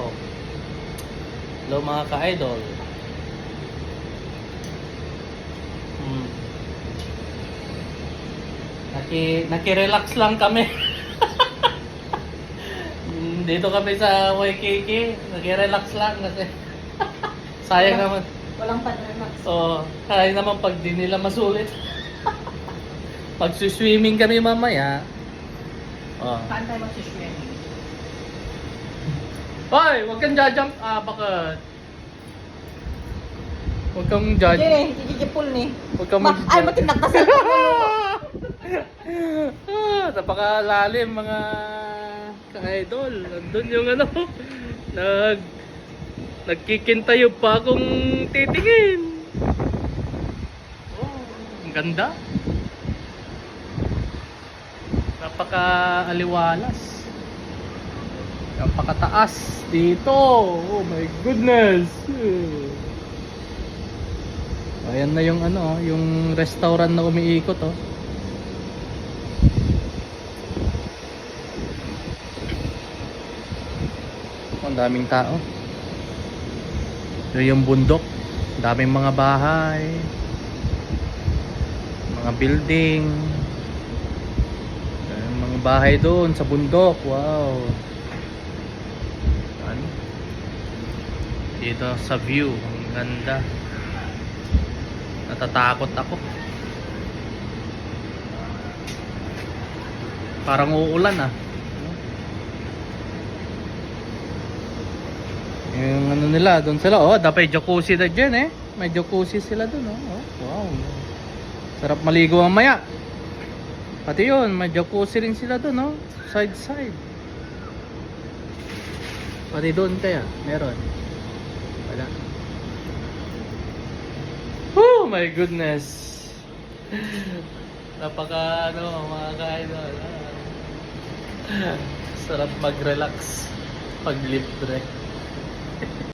Oh. Hello mga ka-idol. Naki-relax lang kami. Dito kami sa Waikiki. Naki-relax lang kasi sayang naman. Walang pan-relax. Sayang naman pag di nila masulit. Pag swimming kami mamaya. Saan tayo magsiswimming? Hoy, wag kang jajump. Bakit? Wag kang judge. Hindi, gigipul ni. Huwag kang Ay, matinak na sa napakalalim mga ka-idol. Nandun yung nagkikintayo pa akong titingin. Ang ganda. Napaka-aliwalas. Napakataas dito. Oh my goodness. Ayan na yung yung restaurant na umiikot oh. Ang daming tao. Yung bundok, daming mga bahay, mga building, mga bahay doon sa bundok. Wow. Dito sa view, ang ganda. Natatakot ako. Parang uulan ah. Yung nila, doon sila. Dapat jacuzzi na dyan eh. May jacuzzi sila doon wow. Sarap maligo mamaya. Pati yun, may jacuzzi rin sila doon side. Pati doon kaya, meron. Wala. Oh my goodness. Napaka mga ka-idol. Sarap mag-relax pag libre.